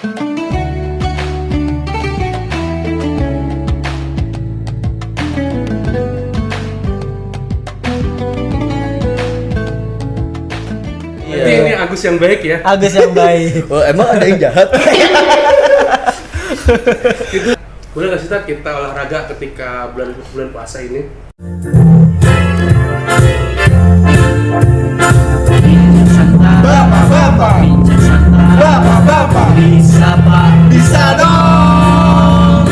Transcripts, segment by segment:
Ini Agus yang baik ya. Agus yang baik. Oh, emang ada yang jahat? Itu boleh nggak sih Tat, kita olahraga ketika bulan puasa ini? Bapak, bisa Pak, bisa dong.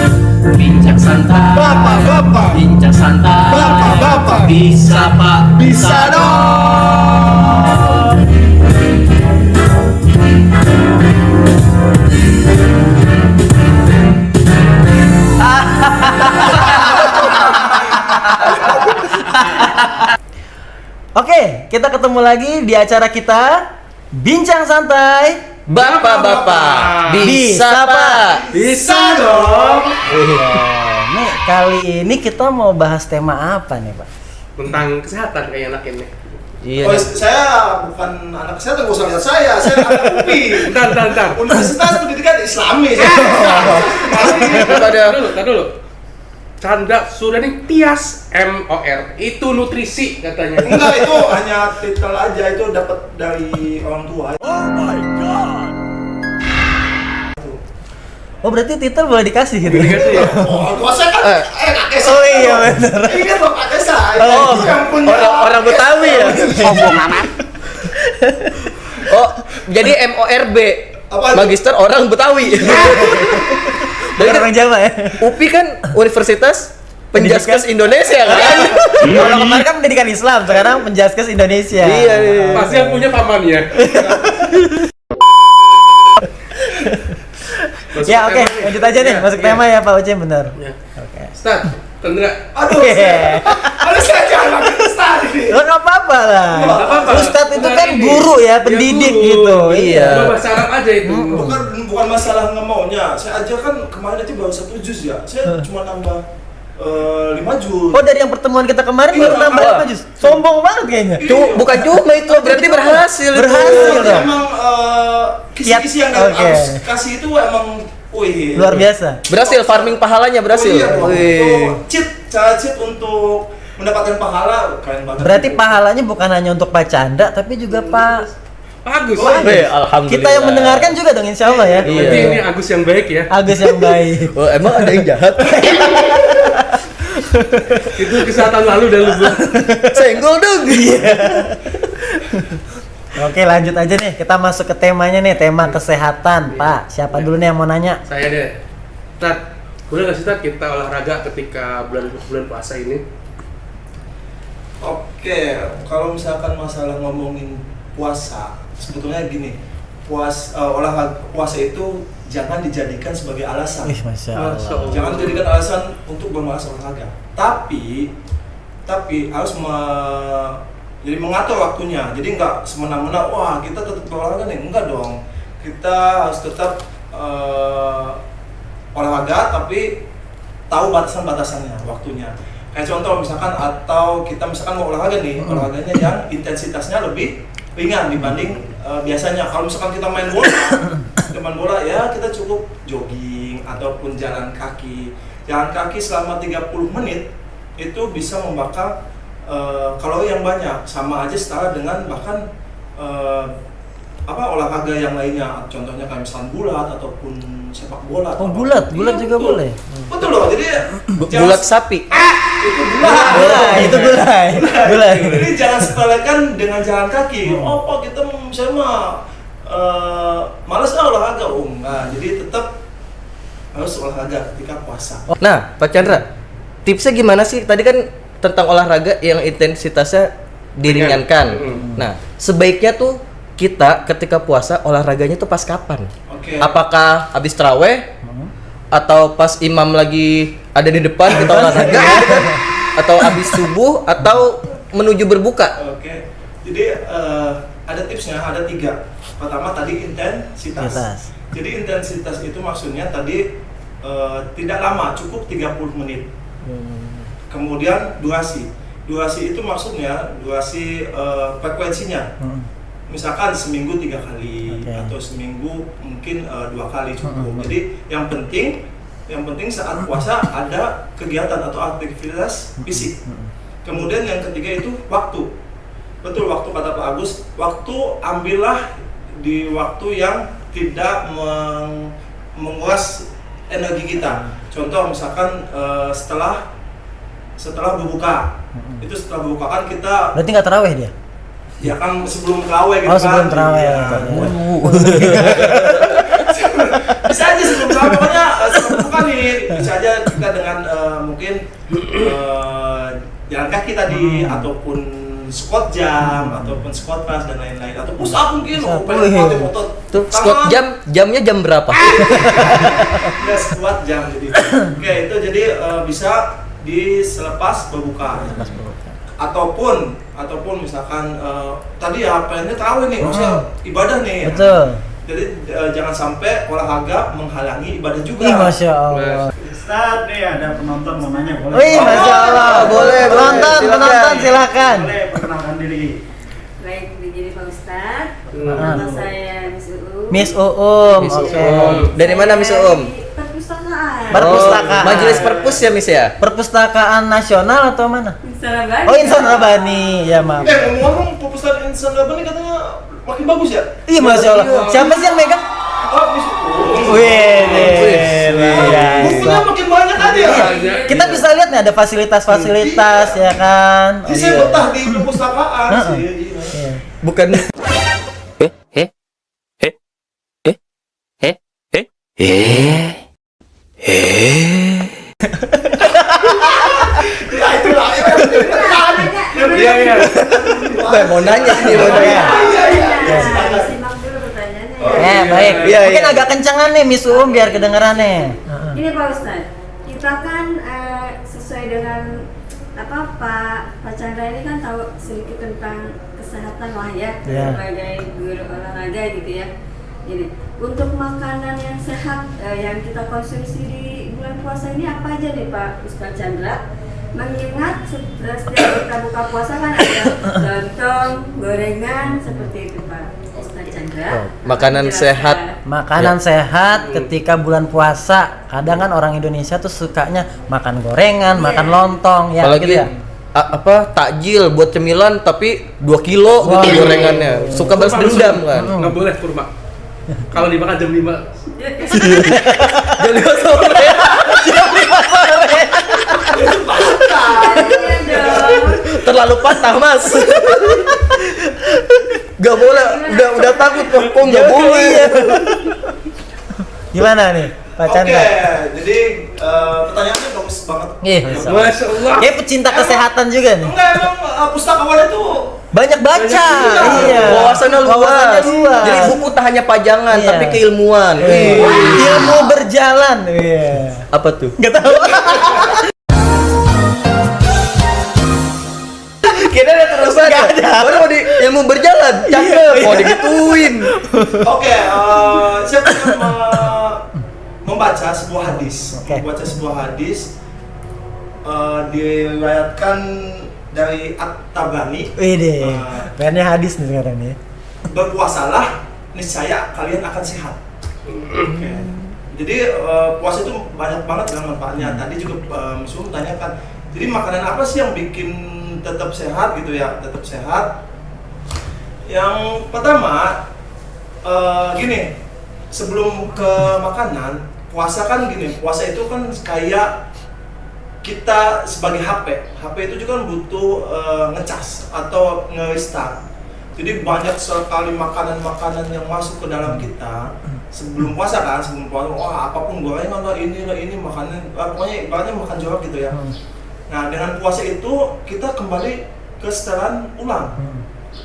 Bincang santai, Bapak, bincang santai, Bapak, bisa Pak, bisa dong. Oke, kita ketemu lagi di acara kita Bincang Santai. Bapak-bapak, bisa Pak? Bisa dong. Nih, kali ini kita mau bahas tema apa nih, Pak? Tentang kesehatan kayak enak ini. Iya. Oh, saya bukan anak kesehatan, gak usah lihat saya anak UPI. Bentar. Universitas Pendidikan Islami. Tar dulu. Chandra Suryaning Tias MOR itu nutrisi katanya. Enggak, itu hanya titel aja, itu dapat dari orang tua. Oh my god. Oh, berarti titel boleh dikasih gitu. Dikasih ya? Oh, tua saya kan kakek saya. Oh iya benar. Ingat loh kakek saya. Oh, yang punya Orang Betawi ya? Sombong amat. Oh, jadi MORB. Apa? Magister orang Betawi. Bukan orang Jawa ya. UPI kan Universitas Penjaskes Indonesia kan? Kalau kemarin kan pendidikan Islam, sekarang Penjaskes Indonesia. Iya. Pasti yang punya pamannya. Ya oke, lanjut aja nih, masuk tema ya Pak Ucem, bener. Ya. Oke. Start, Chandra. Aduh, harus saya jangan pakai start ini. Lo nggak apa-apa lah. Nggak apa-apa. Ustadz itu Bukan kan ini. guru ya, Ya, pendidik guru. gitu. Iya. Cuma bahasa Arab aja itu. Bukan masalah nggak maunya. Saya aja kan kemarin aja baru 1 juz ya. Saya cuma nambah 5 juz. Oh, dari yang pertemuan kita kemarin Iya, baru nambah nambah. 5 juz. Sombong banget kayaknya. Bukan cuma itu, berarti berhasil. Berhasil. Itu. Emang kisi-kisi yang Oke. harus kasih itu emang wih. Luar biasa. Berhasil, farming pahalanya berhasil. Oh, iya, dong. Wih. Itu cara cheat untuk mendapatkan pahala keren banget. Berarti pahalanya bukan hanya untuk Pak Chandra, tapi juga Pak. Bagus. Wih, alhamdulillah. Kita yang mendengarkan juga dong, insya Allah ya. Iya. Berarti ini Agus yang baik ya. Agus yang baik. Oh, emang ada yang jahat? Itu kesehatan lalu dan lubu. Senggol dong. Oke, lanjut aja nih. Kita masuk ke temanya nih, tema kesehatan. Pak, siapa dulu nih yang mau nanya? Saya deh. Tat, boleh nggak sih Tat, kita olahraga ketika bulan puasa ini? Oke, kalau misalkan masalah ngomongin puasa, sebetulnya gini, olahraga puasa itu jangan dijadikan sebagai alasan. Ih, Masya Allah. Jangan dijadikan alasan untuk bermalas olahraga. Tapi harus jadi mengatur waktunya. Jadi nggak semena-mena, wah kita tetap olahraga nih. Enggak dong. Kita harus tetap olahraga, tapi tahu batasan-batasannya, waktunya. Kayak contoh misalkan, atau kita misalkan mau olahraga nih, olahraganya yang intensitasnya lebih ringan dibanding biasanya. Kalau misalkan kita main bola, ya kita cukup jogging ataupun jalan kaki. Jalan kaki selama 30 menit itu bisa membakar kalori yang banyak, sama aja setara dengan bahkan olahraga yang lainnya. Contohnya kayak misalkan bulat ataupun sepak bola. Oh, bulat Iya, juga betul. boleh. Betul loh. Jadi Bulat sapi. itu bulat. Itu gulai. Jadi jangan sepelekan dengan jalan kaki. Oh Pak, kita saya mah malas olahraga. Oh enggak. Jadi tetap harus olahraga ketika puasa. Nah, Pak Chandra, tipsnya gimana sih? Tadi kan tentang olahraga yang intensitasnya diringankan. Nah, sebaiknya tuh kita ketika puasa olahraganya tuh pas kapan? Oke. Apakah habis taraweh atau pas imam lagi ada di depan kita olahraga atau habis subuh atau menuju berbuka? Oke. Jadi ada tipsnya, ada 3. Pertama tadi intensitas. Jadi intensitas itu maksudnya tadi tidak lama, cukup 30 menit. Kemudian durasi itu maksudnya durasi frekuensinya. misalkan seminggu 3 kali atau seminggu mungkin 2 kali cukup. Jadi yang penting saat puasa ada kegiatan atau aktivitas fisik. Kemudian yang ketiga itu waktu. Betul, waktu kata Pak Agus, waktu ambillah di waktu yang tidak menguras energi kita. Contoh misalkan setelah berbuka. Itu setelah berbuka kan kita Berarti nggak tarawih dia? ya kan sebelum terawih gitu Oh, sebelum kan. tarawih. Iya. Bisa aja sebelum terawih, pokoknya sebelum buka nih bisa aja kita dengan mungkin jalan kaki tadi ataupun squat jam ataupun squat press dan lain-lain atau push up mungkin pengen kuatin otot. Tuh, squat jamnya jam berapa? Ya squat jam jadi. Oke, itu jadi bisa selepas berbuka. Ataupun misalkan tadi ya pengennya tarawih nih, maksudnya ibadah nih. Betul. Jadi jangan sampai olahraga menghalangi ibadah juga. Ih, Masya Allah. Ustaz, nih ada penonton mau nanya, boleh? Wih, Masya Allah. Boleh, Penonton, silakan. silakan. Boleh perkenalkan diri. Baik, begini Pak Ustadz. Ah. Nama saya Miss Uum. Miss Uum. Miss Oke. Uum. Dari mana Miss Uum? Perpustakaan. Perpustakaan. Majelis Perpus ya Miss ya? Perpustakaan nasional atau mana? Insan Rabani. Oh, Insan Rabani. Ya, maaf. Ngomong-ngomong perpustakaan Insan Rabani katanya makin bagus ya? Ih, Masya Allah. Siapa sih yang megang? Oh, Miss Uum. Wih, Bukunya makin banyak aja. Iya. kita bisa lihat nih ada fasilitas-fasilitas ya kan. Jadi saya betah di perpustakaan sih. Iya. Bukan. Ya itulah. Iya, iya. Mau nanya nih, mau nanya. Simak dulu pertanyaannya. Baik. Iya, Mungkin iya. agak kencengan nih Miss Uum biar kedengeran nih. Ini Pak Ustadz, kita kan sesuai dengan Pak Chandra ini kan tahu sedikit tentang kesehatan lah ya, Iya. sebagai guru olahraga gitu ya. Jadi untuk makanan yang sehat yang kita konsumsi di bulan puasa ini apa aja nih Pak Ustadz Chandra? Mengingat setiap kita buka puasa kan ada lontong, gorengan seperti itu Pak Ustadz Chandra. Makanan sehat. Makanan sehat ketika bulan puasa. Kadang kan orang Indonesia tuh sukanya makan gorengan, Iya. makan lontong ya Apalagi gitu ya. takjil buat cemilan tapi 2 kilo Wah. gitu gorengannya. Suka balas dendam kan. Nggak boleh kurma. Kalau dimakan jam 5. Jadi sore. Iya dong. Terlalu patah mas. Gak boleh, udah takut kok nggak boleh. Gimana nih Pak Oke, Chandra? jadi pertanyaannya bagus banget. Iya, Masya Allah. Masya Allah. Kayak pecinta kesehatan juga nih. Enggak, emang pustakawan itu Banyak baca. Banyak Iya. Wawasannya luas. Wawasannya luas. Jadi buku tak hanya pajangan Iya. tapi keilmuan. Iya. Ilmu berjalan. Iya. Apa tuh? Gak tahu. Kira ada terusan. Nggak ada. Baru mau di ilmu berjalan. Cakep. Mau digituin. Oke, saya akan membaca sebuah hadis. Oke. Membaca sebuah hadis diriwayatkan dari At-Tabrani. Wih deh. Pengennya hadis nih sekarang nih. Berpuasalah, niscaya kalian akan sehat. Oke. Jadi puasa itu banyak banget dengan manfaatnya. Tadi juga Musuh tanyakan. Jadi makanan apa sih yang bikin tetap sehat gitu ya? Tetap sehat. Yang pertama gini, sebelum ke makanan, puasa kan gini. Puasa itu kan kayak kita sebagai HP itu juga kan butuh ngecas atau nge-restart. Jadi banyak sekali makanan-makanan yang masuk ke dalam kita sebelum puasa kan, wah apapun gorengan lah ini makanan, pokoknya ibaratnya makan jorok gitu ya. Nah dengan puasa itu kita kembali ke setelan ulang,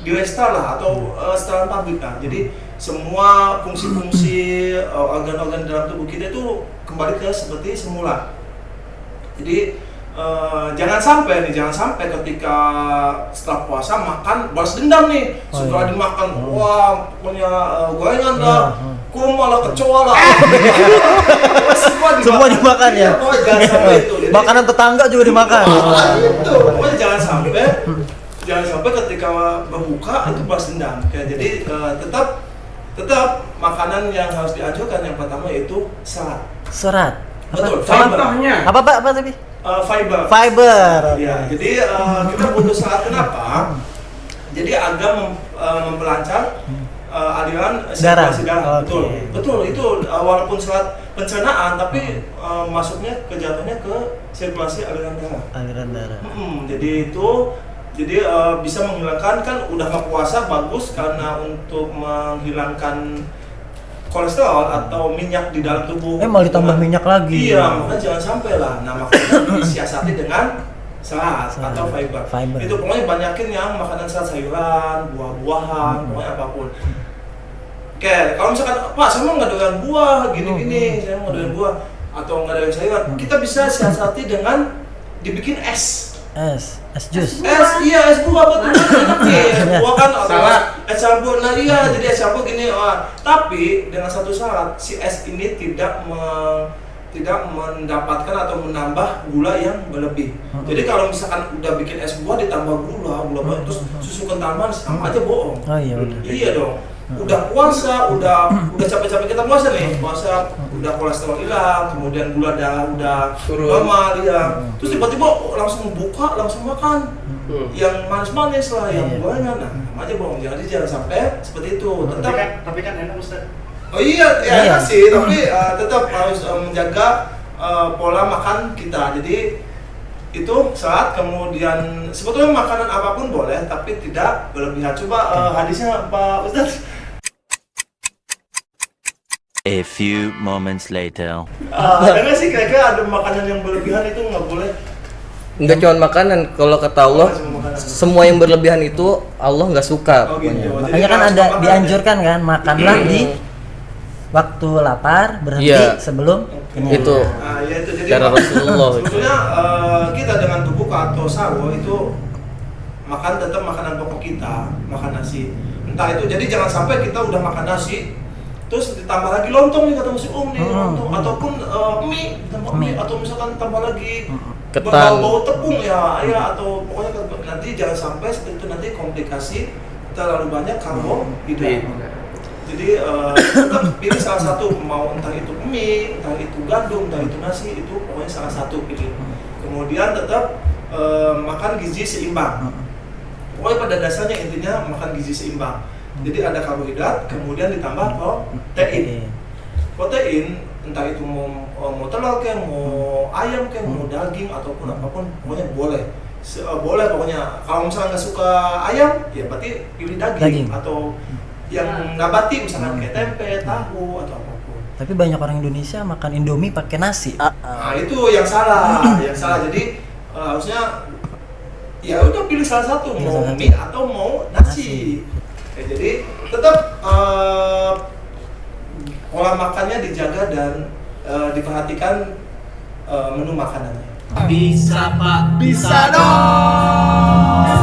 di restart lah atau setelan pabrik lah. Jadi semua fungsi-fungsi organ-organ dalam tubuh kita itu kembali ke seperti semula. Jadi jangan sampai ketika setelah puasa makan balas dendam nih, sudah dimakan, wah pokoknya gorengan lah, kurma lah, kecoa lah, Semua dimakan ya. Pokoknya jangan sampai itu. Jadi, Makanan tetangga juga dimakan. itu, pokoknya jangan sampai. jangan sampai ketika berbuka itu balas dendam. Jadi tetap makanan yang harus dianjurkan yang pertama yaitu serat. Serat. Betul. Contohnya. Apa Pak? Apa tadi? Fiber. Fiber. Ya, jadi kita butuh serat kenapa? Jadi agar memperlancar aliran sirkulasi darah. Okay. Betul. Itu walaupun serat pencernaan tapi masuknya kejatuhnya ke sirkulasi aliran darah. Aliran darah. Jadi bisa menghilangkan, kan udah mau puasa bagus karena untuk menghilangkan kolesterol atau minyak di dalam tubuh. Mau ditambah minyak lagi. Iya, makanya jangan sampai lah. Nah, makanya disiasati dengan serat atau fiber. Itu pokoknya banyakin yang makanan serat, sayuran, buah-buahan, pokoknya apapun. Oke, kalau misalkan Pak, saya mau nggak doyan buah gini-gini, saya mau doyan buah atau nggak doyan sayuran, kita bisa siasati dengan dibikin es. Es jus. Es buah betul. Es buah kan Salad. Es campur. Nah iya, jadi es campur gini. Tapi dengan satu syarat, si es ini tidak mendapatkan atau menambah gula yang berlebih. Jadi kalau misalkan udah bikin es buah ditambah gula banyak terus susu kental manis, sama aja bohong. Oh iya udah. Iya dong. Udah puasa, udah capek-capek kita puasa nih. Puasa udah kolesterol hilang, kemudian gula darah udah Turun. normal ya. Terus tiba-tiba langsung buka, langsung makan. Yang manis-manis lah, yang gorengan. Nah, sama aja bohong. Jadi jangan sampai seperti itu. Tetap Tapi kan enak Ustaz. Oh iya, ya enak sih, tapi tetap harus menjaga pola makan kita. Jadi itu serat, kemudian sebetulnya makanan apapun boleh, tapi tidak berlebihan. Coba hadisnya Pak Ustaz. A few moments later. Ada nggak sih kira-kira ada makanan yang berlebihan itu nggak boleh? Nggak cuma makanan, kalau kata Allah semua yang berlebihan itu Allah nggak suka. Oh gitu. pokoknya. Makanya kan ada dianjurkan kan makanlah di waktu lapar, berhenti sebelum kenyang. Itu Nah, ya itu jadi cara Rasulullah. sebetulnya kita dengan berbuka atau sahur itu makan tetap makanan pokok kita, makan nasi. Entah itu, jadi jangan sampai kita udah makan nasi terus ditambah lagi lontong nih kata Mas nih lontong ataupun mie ditambah mie atau misalkan tambah lagi Ketan. bau tepung ya atau pokoknya nanti jangan sampai seperti itu, nanti komplikasi terlalu banyak karbohidrat. Jadi tetap pilih salah satu, mau entah itu mie, entah itu gandum, entah itu nasi, itu pokoknya salah satu pilih. Kemudian tetap makan gizi seimbang. Pokoknya pada dasarnya intinya makan gizi seimbang. Jadi ada karbohidrat, kemudian ditambah protein. Protein entah itu mau telur kayak, mau ayam kayak, mau daging ataupun apapun, pokoknya boleh. Boleh pokoknya. Kalau misalnya nggak suka ayam, ya berarti pilih daging. Atau yang nabati misalkan kayak tempe, tahu atau apapun. Tapi banyak orang Indonesia makan Indomie pakai nasi. Nah itu yang salah, Jadi harusnya ya udah pilih salah satu, mau mie atau mau nasi. Jadi tetap pola makannya dijaga dan diperhatikan menu makanannya. Bisa Pak, bisa dong.